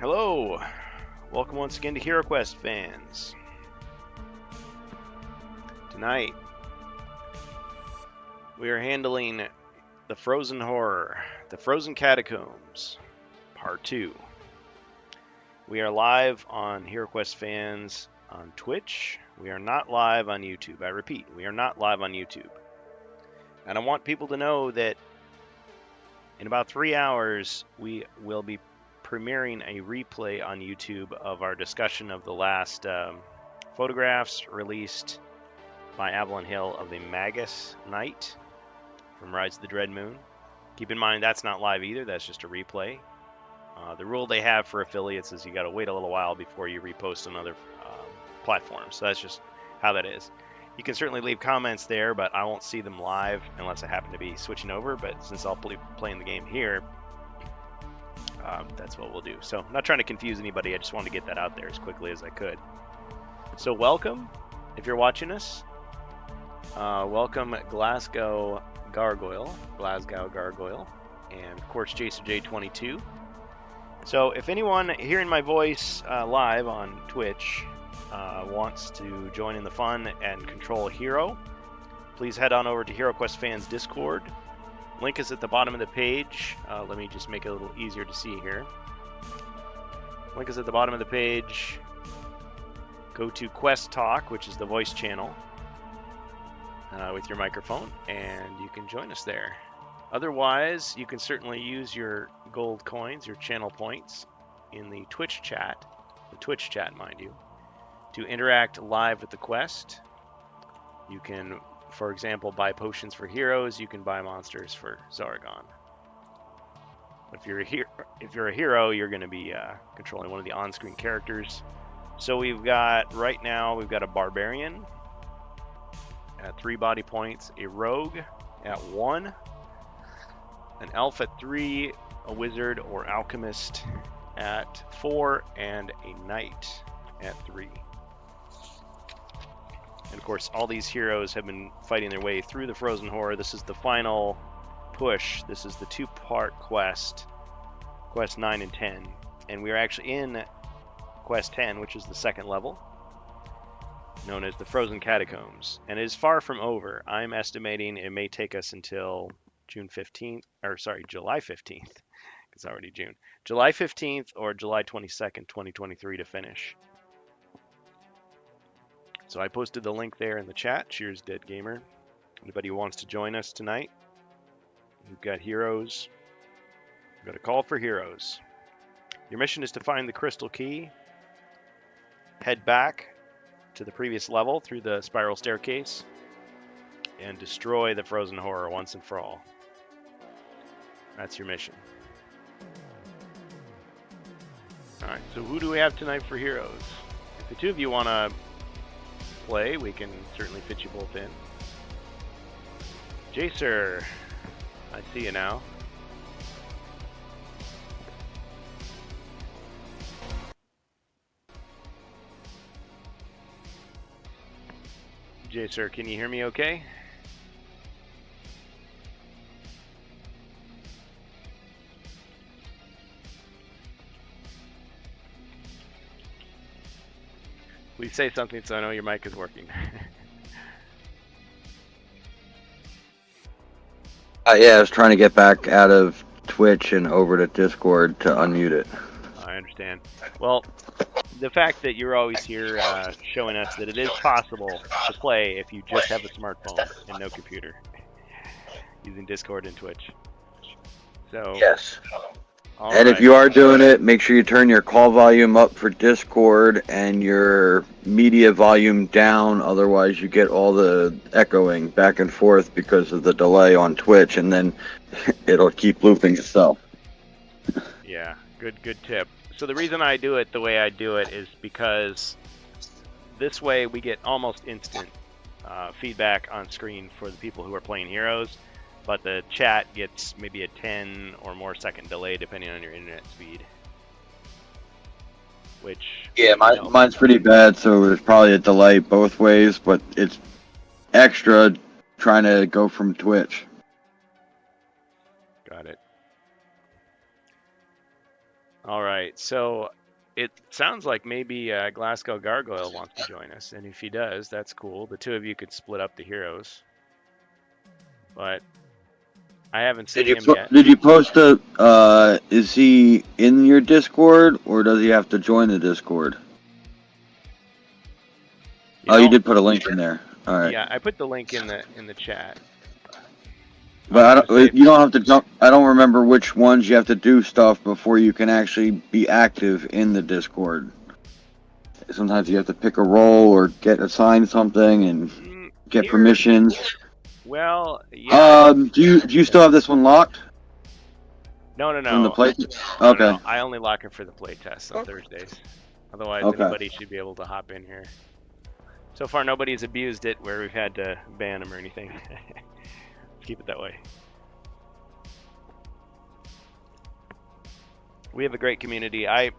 Hello, welcome once again to HeroQuest fans. Tonight, we are handling the Frozen Horror, the Frozen Catacombs, Part 2. We are live on HeroQuest fans on Twitch. We are not live on YouTube. I repeat, we are not live on YouTube. And I want people to know that in about 3 hours, we will be premiering a replay on YouTube of our discussion of the last photographs released by Avalon Hill of the Magus Knight from Rise of the Dread Moon. Keep in mind that's not live either, that's just a replay. The rule they have for affiliates is you got to wait a little while before you repost on other platforms. So that's just how that is. You can certainly leave comments there, but I won't see them live unless I happen to be switching over. But since I'll be playing the game here, that's what we'll do. So I'm not trying to confuse anybody. I just wanted to get that out there as quickly as I could. So welcome, if you're watching us. Welcome Glasgow Gargoyle, and of course Jason J22. So if anyone hearing my voice live on Twitch wants to join in the fun and control a hero, please head on over to HeroQuest Fans Discord. Link is at the bottom of the page. Let me just make it a little easier to see here. Link is at the bottom of the page. Go to Quest Talk, which is the voice channel, with your microphone, and you can join us there. Otherwise, you can certainly use your gold coins, your channel points, in the Twitch chat, mind you, to interact live with the quest. You can, for example, buy potions for heroes. You can buy monsters for Zaragon. If you're a hero, you're going to be controlling one of the on-screen characters. So right now we've got a barbarian at 3 body points, a rogue at 1, an elf at 3, a wizard or alchemist at 4, and a knight at 3. And of course, all these heroes have been fighting their way through the Frozen Horror. This is the final push. This is the 2-part quest, Quest 9 and 10. And we are actually in Quest 10, which is the second level, known as the Frozen Catacombs. And it is far from over. I'm estimating it may take us until July 15th. It's already June. July 15th or July 22nd, 2023 to finish. So I posted the link there in the chat. Cheers, Dead Gamer. Anybody who wants to join us tonight, we've got heroes. We've got a call for heroes. Your mission is to find the crystal key, head back to the previous level through the spiral staircase, and destroy the Frozen Horror once and for all. That's your mission. Alright, so who do we have tonight for heroes? If the two of you want to play, we can certainly fit you both in. Jacer, I see you now. Jacer, can you hear me okay? Please say something so I know your mic is working. Yeah, I was trying to get back out of Twitch and over to Discord to unmute it. I understand. Well, the fact that you're always here showing us that it is possible to play if you just have a smartphone and no computer, using Discord and Twitch. So yes. And if you are doing it, make sure you turn your call volume up for Discord and your media volume down. Otherwise, you get all the echoing back and forth because of the delay on Twitch, and then it'll keep looping itself. Yeah, good tip. So the reason I do it the way I do it is because this way we get almost instant feedback on screen for the people who are playing heroes. But the chat gets maybe a 10 or more second delay depending on your internet speed. Which mine's pretty bad, so there's probably a delay both ways, but it's extra trying to go from Twitch. Got it. All right, so it sounds like maybe Glasgow Gargoyle wants to join us, and if he does, that's cool. The two of you could split up the heroes, but I haven't seen him yet. Did you post a? Is he in your Discord or does he have to join the Discord? You did put a link in there. All right. Yeah, I put the link in the chat. But you don't have to jump. I don't remember which ones you have to do stuff before you can actually be active in the Discord. Sometimes you have to pick a role or get assigned something and get permissions. Well, yeah. Do you still have this one locked? No. From the play? Okay. No, I only lock it for the play test on Thursdays. Otherwise, anybody should be able to hop in here. So far, nobody's abused it where we've had to ban them or anything. Keep it that way. We have a great community. I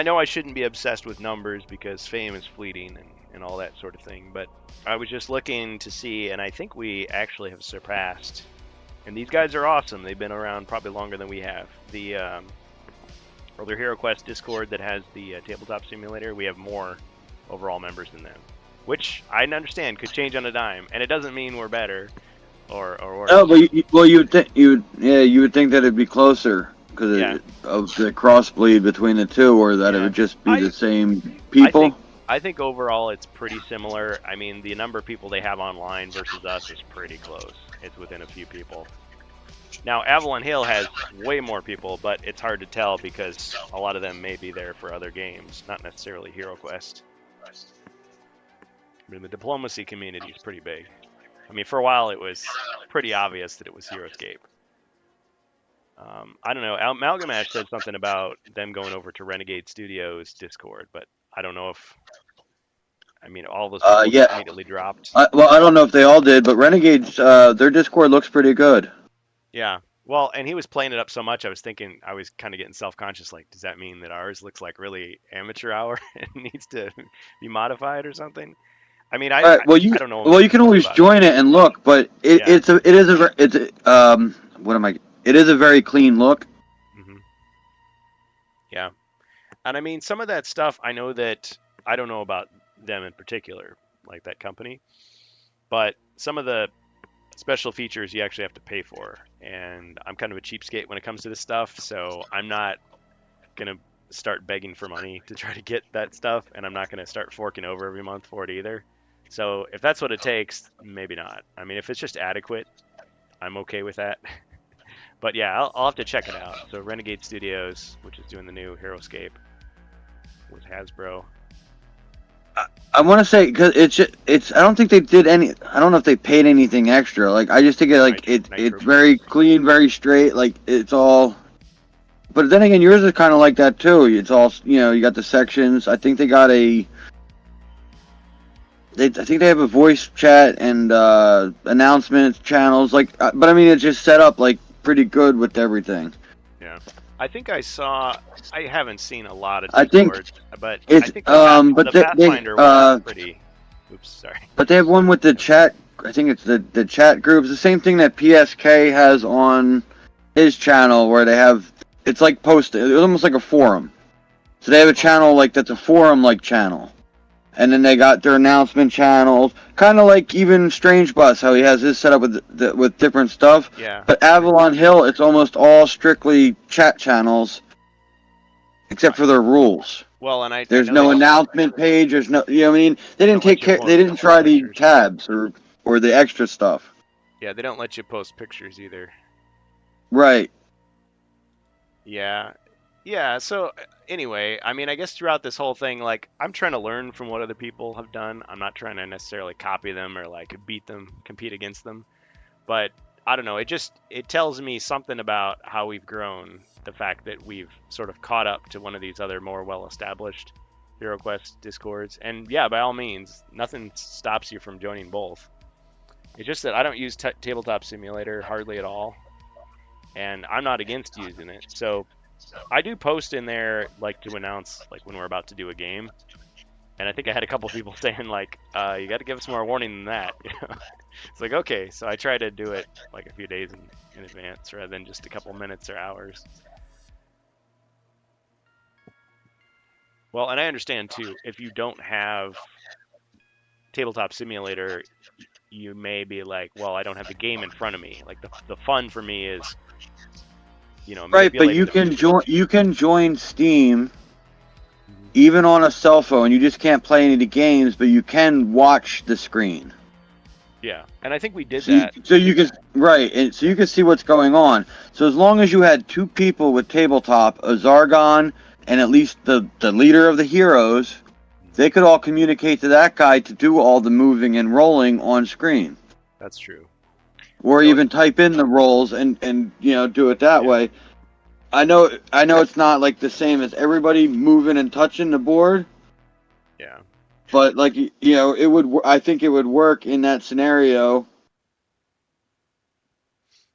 know I shouldn't be obsessed with numbers because fame is fleeting and all that sort of thing, but I was just looking to see, and I think we actually have surpassed, and these guys are awesome. They've been around probably longer than we have. The Other Hero Quest Discord that has the Tabletop Simulator, we have more overall members than them, which I understand could change on a dime, and it doesn't mean we're better or worse. Oh, but you would think you would think that it'd be closer because of the crossbleed between the two, or that it would just be the same people. I think overall it's pretty similar. I mean, the number of people they have online versus us is pretty close. It's within a few people. Now, Avalon Hill has way more people, but it's hard to tell because a lot of them may be there for other games, not necessarily Hero Quest. I mean, the diplomacy community is pretty big. I mean, for a while it was pretty obvious that it was HeroScape. I don't know. Amalgamash said something about them going over to Renegade Studios Discord, but I don't know if... I mean, all those people immediately dropped. Well, I don't know if they all did, but Renegade's, their Discord looks pretty good. Yeah. Well, and he was playing it up so much, I was thinking, I was kind of getting self-conscious, like, does that mean that ours looks like really amateur hour and needs to you modified or something? I mean, I don't know. Well, you can always join it and look, but it is a very clean look. Mm-hmm. Yeah, and I mean, some of that stuff, I know that I don't know about them in particular, like that company, but some of the special features you actually have to pay for, and I'm kind of a cheapskate when it comes to this stuff, so I'm not gonna start begging for money to try to get that stuff, and I'm not gonna start forking over every month for it either. So if that's what it takes, maybe not. I mean, if it's just adequate, I'm okay with that. But yeah, I'll have to check it out. So Renegade Studios, which is doing the new HeroScape with Hasbro. I want to say because it's I don't think they did any. I don't know if they paid anything extra. Like I just think it's very clean, very straight. Like it's all. But then again, yours is kind of like that too. It's all you got the sections. I think they got I think they have a voice chat and announcements channels. Like, but I mean, it's just set up like pretty good with everything. Yeah, I think I saw. I haven't seen a lot of Discords, but it's I think the Pathfinder was pretty. Oops, sorry. But they have one with the chat. I think it's the chat groups. The same thing that PSK has on his channel, where they have. It's like posted. It's almost like a forum. So they have a channel like that's a forum-like channel. And then they got their announcement channels, kind of like even Strange Bus, how he has his set up with different stuff. Yeah. But Avalon Hill, it's almost all strictly chat channels, except for their rules. Well, and there's no announcement page. There's no, I mean, they didn't take care. They didn't try the tabs or the extra stuff. Yeah, they don't let you post pictures either. Right. Yeah. Yeah, so anyway, I mean, I guess throughout this whole thing, like, I'm trying to learn from what other people have done. I'm not trying to necessarily copy them or, like, beat them, compete against them. But, I don't know, it tells me something about how we've grown. The fact that we've sort of caught up to one of these other more well-established HeroQuest Discords. And, yeah, by all means, nothing stops you from joining both. It's just that I don't use Tabletop Simulator hardly at all. And I'm not against using it, so... I do post in there, like, to announce, like, when we're about to do a game. And I think I had a couple people saying, like, you got to give us more warning than that. It's like, okay. So I try to do it, like, a few days in advance rather than just a couple minutes or hours. Well, and I understand too, if you don't have Tabletop Simulator, you may be like, well, I don't have the game in front of me. Like the fun for me is, Right, but manipulating the pieces. you can join Steam Mhm. even on a cell phone. You just can't play any of the games, but you can watch the screen. Yeah, and I think we did So you, that. so you can right, and so you can see what's going on. So as long as you had two people with tabletop, a Zargon and at least the leader of the heroes, they could all communicate to that guy to do all the moving and rolling on screen, That's true. or So even type in the rolls and do it that yeah, way. I know it's not like the same as everybody moving and touching the board, yeah, but like it would. I think it would work in that scenario.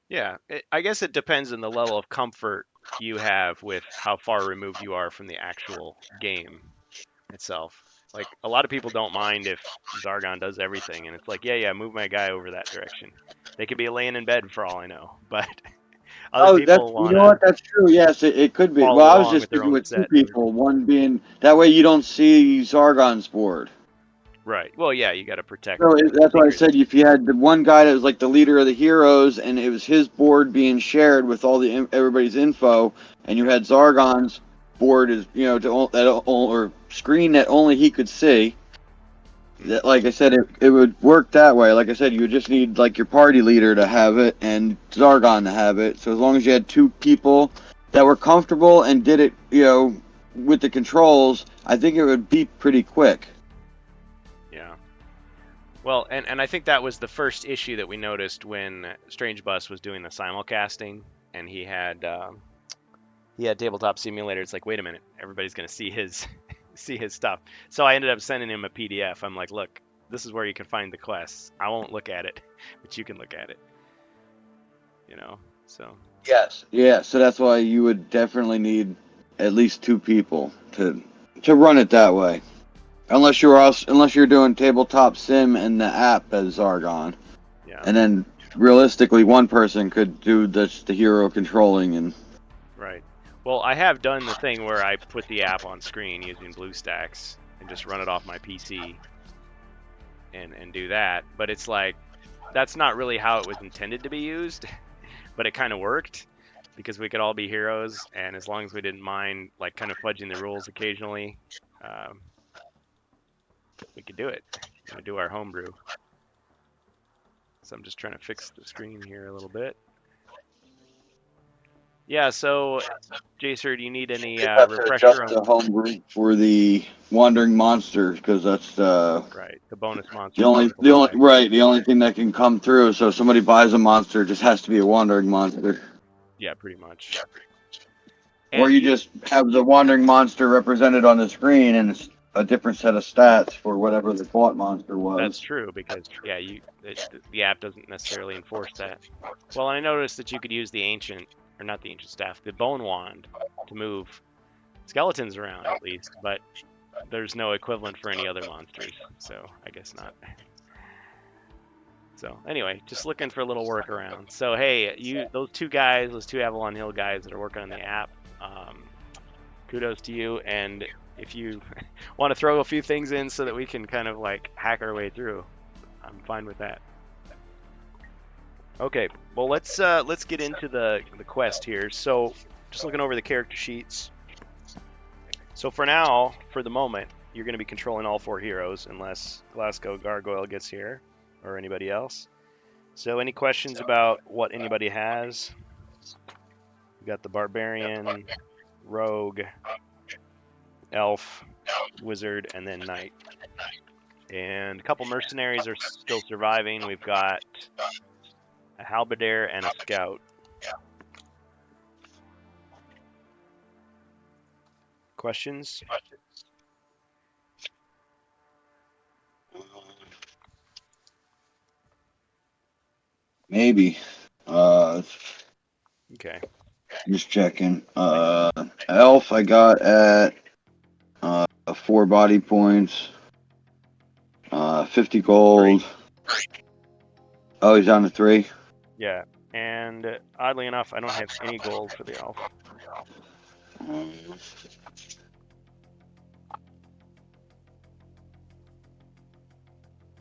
yeah. I guess it depends on the level of comfort you have with how far removed you are from the actual game itself. Like a lot of people don't mind if Zargon does everything, and it's like, yeah, move my guy over that direction. They could be laying in bed for all I know, but other Oh, that's people you want know to what? That's true. Yes, it could be. Well, follow I was along just with their thinking own with two set and everything. people, one being that way you don't see Zargon's board. Right. Well, yeah, you got to protect So the that's why I secret. said if you had the one guy that was like the leader of the heroes, and it was his board being shared with all the everybody's info, and you Yeah. had Zargon's board is or screen that only he could see. That, like I said, it would work that way. Like I said, you would just need like your party leader to have it and Zargon to have it. So as long as you had two people that were comfortable and did it, with the controls, I think it would be pretty quick. Yeah. Well, and I think that was the first issue that we noticed when Strange Bus was doing the simulcasting, and he had Tabletop Simulator. It's like, wait a minute, everybody's gonna see his see his stuff. So I ended up sending him a PDF. I'm like, look, this is where you can find the quests. I won't look at it, but you can look at it. So Yes. Yeah. So that's why you would definitely need at least two people to run it that way. Unless you're doing tabletop sim and the app as Zargon, yeah, and then realistically one person could do the hero controlling and. right. Well, I have done the thing where I put the app on screen using BlueStacks and just run it off my PC and do that. But it's like that's not really how it was intended to be used, but it kind of worked because we could all be heroes, and as long as we didn't mind like kind of fudging the rules occasionally, um, we could do it. Do our homebrew. So I'm just trying to fix the screen here a little bit. Yeah. So, Jacer, do you need any You'd have to adjust refresher on the homebrew for the wandering monster because that's right the bonus the monsters only off the flag? the only thing that can come through. So if somebody buys a monster, it just has to be a wandering monster, Yeah, pretty much. or And you just have the wandering monster represented on the screen and it's a different set of stats for whatever the bought monster that's was. true because yeah, the app doesn't necessarily enforce that. Well, I noticed that you could use the ancient, or not the ancient staff, the bone wand to move skeletons around at least, but there's no equivalent for any other monsters, so I guess not. So anyway, just looking for a little workaround. So hey, those two Avalon Hill guys that are working on the app, kudos to you. And if you want to throw a few things in so that we can kind of like hack our way through, I'm fine with that. Okay, well let's get into the quest here. So just looking over the character sheets. So for now, for the moment, you're going to be controlling all four heroes unless Glasgow Gargoyle gets here or anybody else. So any questions about what anybody has? We got the Barbarian, Rogue, Elf, Wizard, and then Knight. And a couple mercenaries are still surviving. We've got a Halberdier and a Scout. Questions? Maybe. Okay. Just checking. Elf, I got at 4 body points, 50 gold. 3. Oh, he's down to 3. Yeah. And oddly enough, I don't have any gold for the Elf.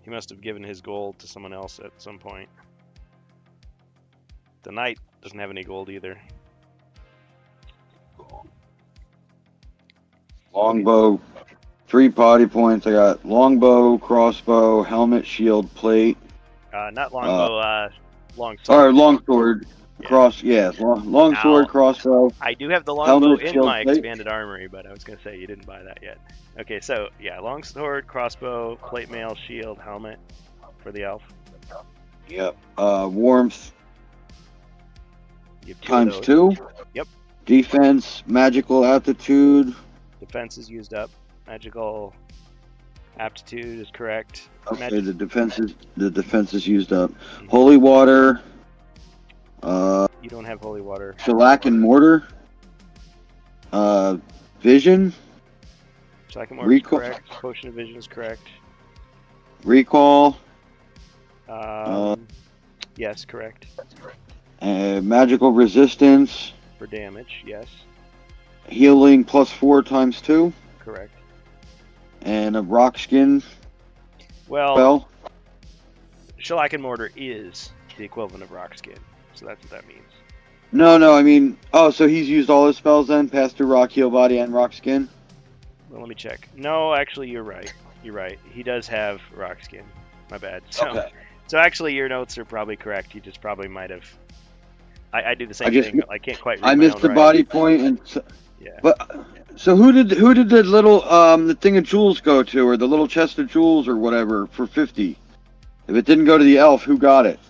He must have given his gold to someone else at some point. The knight doesn't have any gold either. Longbow, 3 body points. I got longbow, crossbow, helmet, shield, plate. Not longbow, longsword. Or longsword, Yeah. longsword, crossbow. I do have the longbow helmet, in shield, my plate. expanded armory, but I was gonna say you didn't buy that yet. Okay, so yeah, longsword, crossbow, plate mail, shield, helmet for the elf. Yep. Warmth You have times of 2. Yep. Defense, magical aptitude. Defense is used up. Magical aptitude is correct. Okay, the defense is used up. Holy water. You don't have holy water. Shellac and mortar. Vision. Shellac and mortar is correct. Potion of vision is correct. Recall. Yes, correct. Magical resistance. For damage, yes. Healing +4 times 2. Correct. And a rock skin. Well, shellac and mortar is the equivalent of rock skin, so that's what that means. No, I mean, so he's used all his spells then, past through rock, heal body, and rock skin? Well, let me check. No, actually, you're right. He does have rock skin. My bad. So actually, your notes are probably correct. You just probably might have. I do the same thing. I can't quite read I missed the body point, and yeah. But so who did the little the thing of jewels go to, or the little chest of jewels, or whatever, for 50? If it didn't go to the elf, who got it?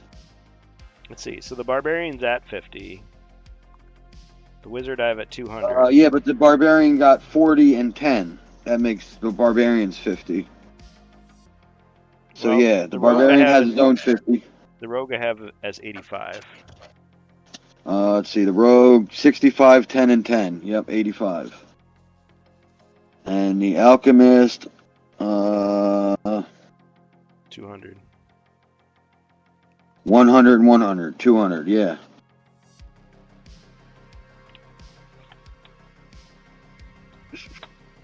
Let's see. So the barbarian's at 50. The wizard I have at 200. Yeah, but the barbarian got 40 and 10. That makes the barbarian's 50. So well, yeah, the barbarian has his own 50. The rogue I have as 85. Let's see, the rogue 65, 10, and 10. Yep, 85. And the alchemist 200. 100 and 100. 200, yeah.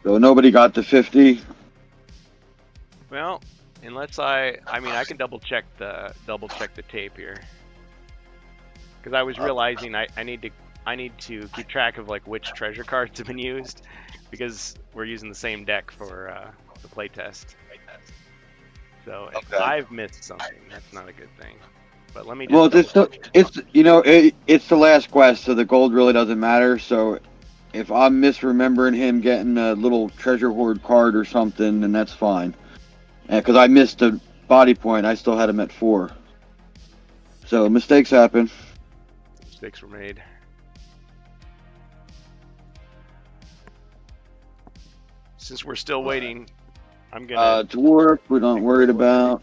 So nobody got the 50. Well, unless I mean, I can double check the tape here, because I was realizing I need to keep track of like which treasure cards have been used, because we're using the same deck for the playtest. So if I've missed something, that's not a good thing. But let me just. Well, it's the last quest, so the gold really doesn't matter. So if I'm misremembering him getting a little treasure hoard card or something, then that's fine. Because I missed the body point, I still had him at 4. So mistakes happen. Mistakes were made. Since we're still waiting, I'm gonna. Dwarf, we're not worried about.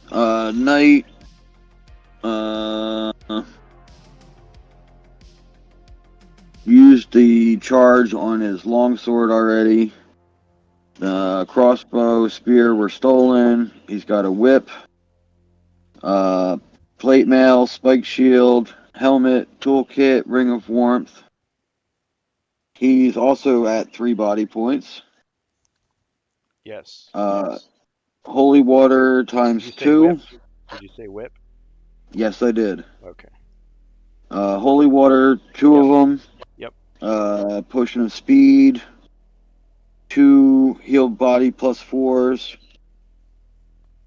Knight. Used the charge on his longsword already. Crossbow, spear were stolen. He's got a whip. Plate mail, spike shield, helmet, toolkit, ring of warmth. He's also at 3 body points. Yes. Holy water times 2. Did you say whip? Yes, I did. Okay. Holy water, 2 of them. Yep. Potion of speed. 2 healed body +4s.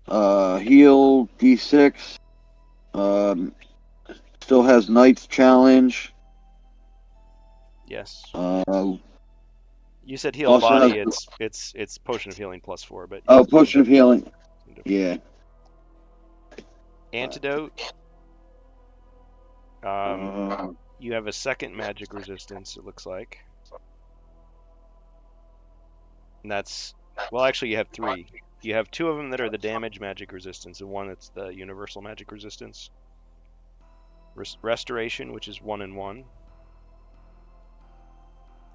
Heal D6. Still has Knight's challenge. Yes. You said heal body. It's potion of healing +4, but. Potion of healing. Yeah. Antidote. You have a second magic resistance, it looks like. And that's, well, actually you have 3. You have 2 of them that are the damage magic resistance, and 1 that's the universal magic resistance. Restoration, which is 1 and 1.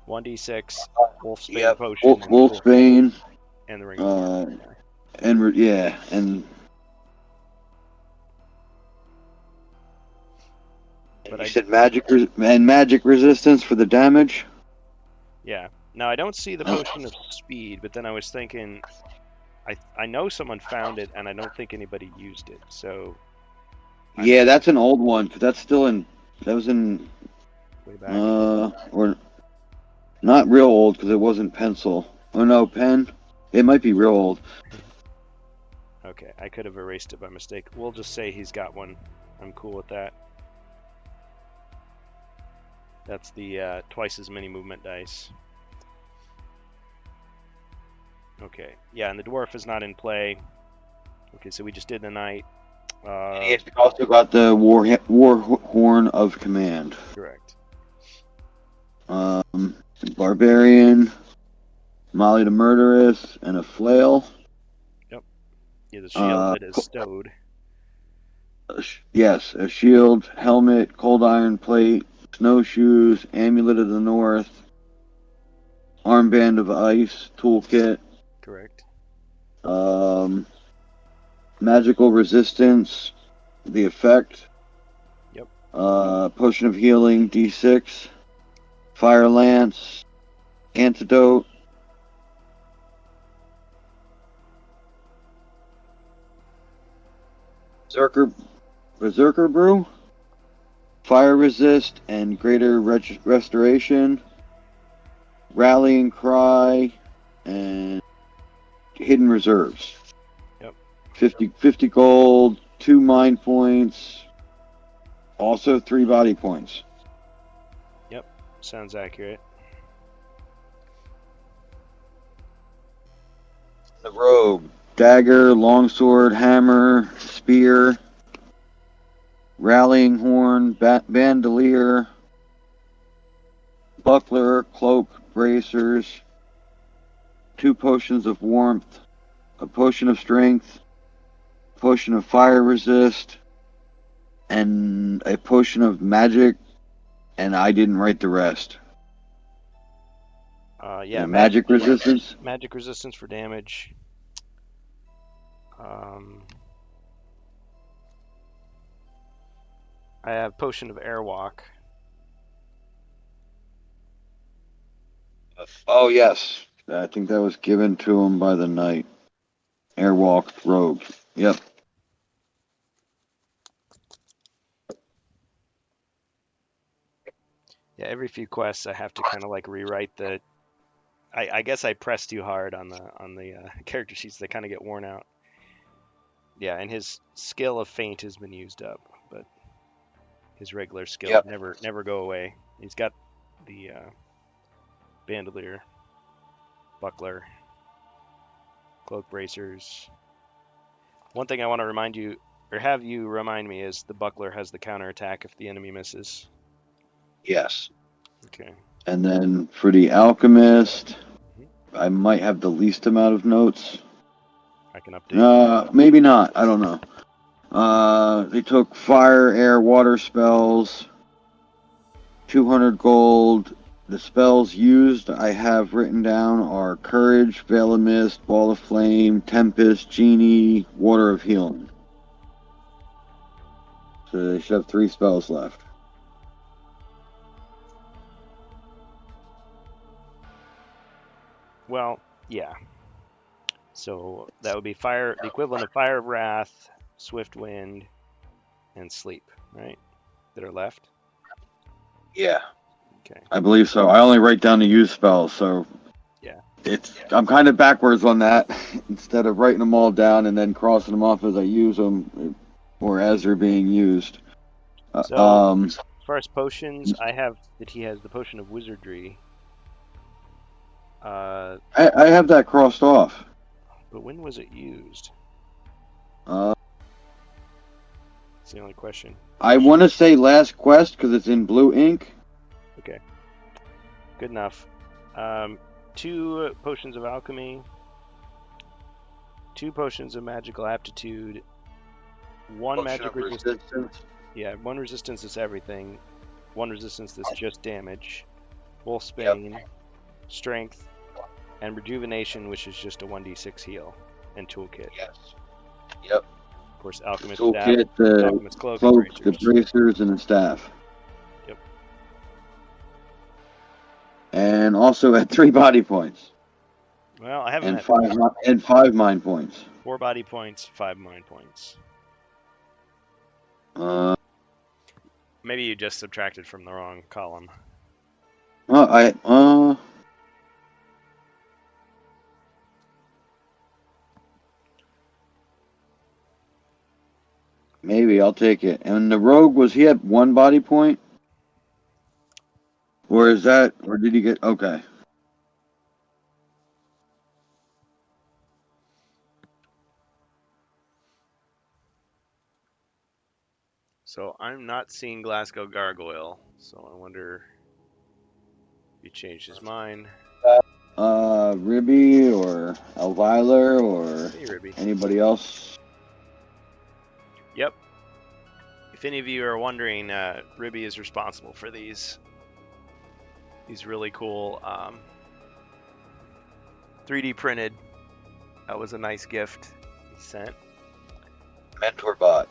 1d6 Wolfsbane potion. Wolfsbane. And the ring of warmth. And but you said magic resistance for the damage? Yeah. Now I don't see the potion of speed, but then I was thinking I know someone found it, and I don't think anybody used it. So Yeah, that's an old one, because that's still in. That was in. way back. Or not real old, because it wasn't pencil. Oh no, pen. It might be real old. Okay, I could have erased it by mistake. We'll just say he's got one. I'm cool with that. That's the twice as many movement dice. Okay, yeah, and the dwarf is not in play. Okay, so we just did the knight. He's also got the war horn of command. Correct. Barbarian, Molly the Murderess, and a flail. Yep. Yeah, the shield that is stowed. Yes, a shield, helmet, cold iron plate, snowshoes, amulet of the north, armband of ice, toolkit. Correct. Magical resistance, the effect. Yep. Potion of healing, D6. Fire lance, antidote. Berserker brew. Fire resist and greater restoration. Rallying cry and hidden reserves. Yep. 50 gold, 2 mind points, also 3 body points. Yep, sounds accurate. The rogue. Dagger, longsword, hammer, spear, rallying horn, bandolier, buckler, cloak, bracers, 2 potions of warmth, a potion of strength, a potion of fire resist, and a potion of magic, and I didn't write the rest. Yeah, magic resistance. Magic resistance for damage. I have potion of airwalk. Oh yes, I think that was given to him by the knight. Airwalk rogue. Yep. Yeah, every few quests I have to kind of like rewrite the. I guess I pressed too hard on the character sheets. They kind of get worn out. Yeah, and his skill of feint has been used up, but his regular skill never go away. He's got the bandolier, buckler, cloak bracers. One thing I want to remind you, or have you remind me, is the buckler has the counterattack if the enemy misses. Yes. Okay. And then for the alchemist, I might have the least amount of notes. I can update. Maybe not. I don't know. They took fire, air, water spells. 200 gold. The spells used I have written down are Courage, Veil of Mist, Ball of Flame, Tempest, Genie, Water of Healing. So they should have 3 spells left. Well, yeah. So that would be fire, the equivalent of Fire of Wrath, Swift Wind, and Sleep, right? That are left? Yeah. Okay. I believe so. I only write down the use spells, so yeah. I'm kind of backwards on that. Instead of writing them all down and then crossing them off as I use them, or as they're being used. So, as far as potions, I have that he has the potion of wizardry. I have that crossed off. But when was it used? That's the only question. I want to say last quest because it's in blue ink. Okay. Good enough. 2 potions of alchemy, 2 potions of magical aptitude, 1 magic resistance. Yeah, 1 resistance is everything. 1 resistance is just damage. Wolfsbane, strength, and rejuvenation, which is just a 1d6 heal, and toolkit. Yes. Yep. Of course, alchemist toolkit, staff, alchemist cloak, the bracers, and the staff. Yep. And also at 3 body points. Well, I haven't and had 5 mind points. 4 body points, 5 mind points. Maybe you just subtracted from the wrong column. Maybe I'll take it. And the rogue, was he at 1 body point? Or is that, or did he get, okay. So I'm not seeing Glasgow Gargoyle, so I wonder if he changed his mind. Ribby or Elviler or Hey, Ribby. anybody else? Yep. If any of you are wondering, Ribby is responsible for these really cool 3D printed. That was a nice gift he sent. Mentor bot.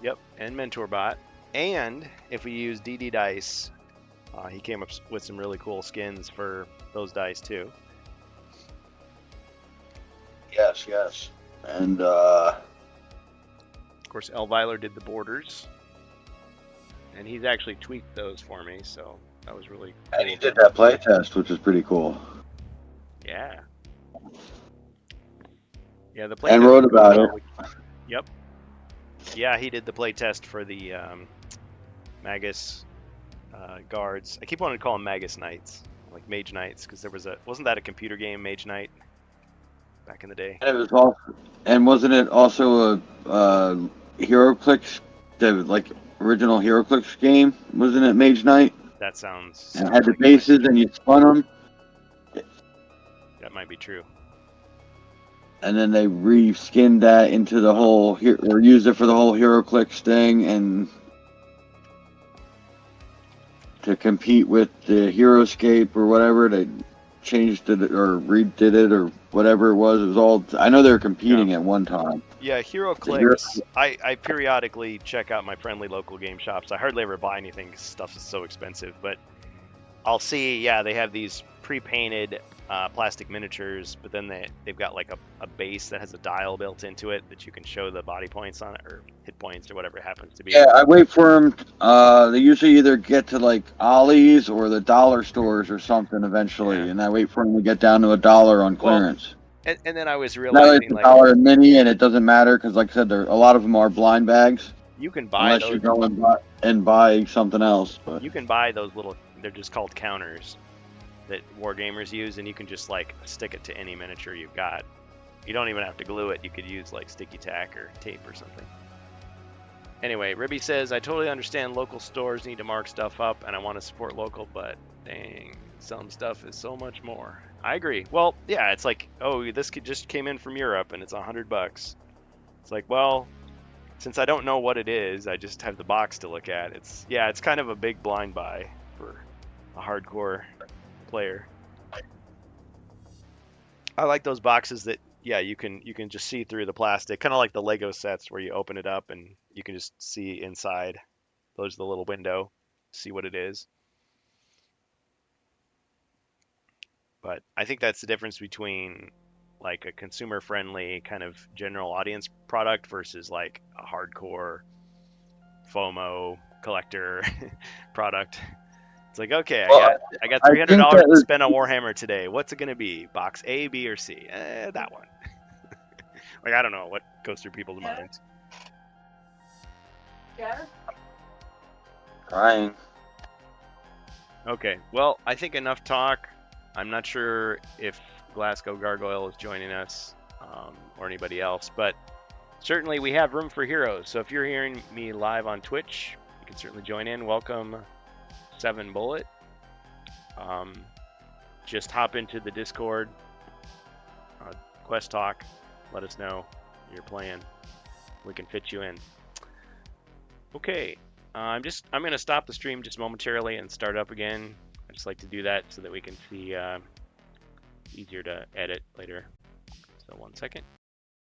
Yep, and MentorBot. And if we use DD Dice, he came up with some really cool skins for those dice too. Yes. And of course, Elviler did the borders, and he's actually tweaked those for me, so that was really cool. And he did that play test, which is pretty cool. Yeah. Yeah, the play and test wrote about it. Yep. Yeah, he did the play test for the Magus guards. I keep wanting to call them Magus Knights, like Mage Knights, because wasn't that a computer game, Mage Knight, back in the day? And it was also, and wasn't it also a HeroClix, the like original HeroClix game? Wasn't it Mage Knight? That sounds. And it had the bases, and you spun them. That might be true. And then they reskinned that into the whole, or used it for the whole HeroClix thing, and to compete with the HeroScape or whatever, they changed it or redid it or whatever it was. It was all, I know they were competing at one time. Yeah, HeroClix. I periodically check out my friendly local game shops. I hardly ever buy anything because stuff is so expensive, but I'll see, yeah, they have these pre-painted plastic miniatures, but then they've got like a base that has a dial built into it that you can show the body points on it, or hit points, or whatever it happens to be. Yeah, I wait for them. They usually either get to like Ollie's or the dollar stores or something eventually, and I wait for them to get down to $1 on clearance. Well, and then I was Now realizing, it's $1 a mini, and it doesn't matter because, like I said, a lot of them are blind bags. You can buy unless you go and buy something else. But you can buy those little, they're just called counters that wargamers use, and you can just like stick it to any miniature you've got. You don't even have to glue it. You could use like sticky tack or tape or something. Anyway, Ribby says, I totally understand local stores need to mark stuff up, and I want to support local, but dang, some stuff is so much more. I agree. Well, yeah, it's like, oh, this just came in from Europe and it's $100. It's like, well, since I don't know what it is, I just have the box to look at. It's kind of a big blind buy for a hardcore player. I like those boxes that, yeah, you can just see through the plastic, kind of like the Lego sets where you open it up and you can just see inside. Close the little window, see what it is. But I think that's the difference between like a consumer-friendly kind of general audience product versus like a hardcore FOMO collector product. It's like, okay, I got $300 to spend on Warhammer today. What's it gonna be? Box A, B, or C? That one. Like, I don't know what goes through people's minds. Yeah. Trying. Okay, well, I think enough talk. I'm not sure if Glasgow Gargoyle is joining us or anybody else, but certainly we have room for heroes. So if you're hearing me live on Twitch, you can certainly join in. Welcome, 7 Bullet. Just hop into the Discord, Quest Talk. Let us know you're playing. We can fit you in. Okay, I'm going to stop the stream just momentarily and start up again. I just like to do that so that we can see, easier to edit later. So 1 second.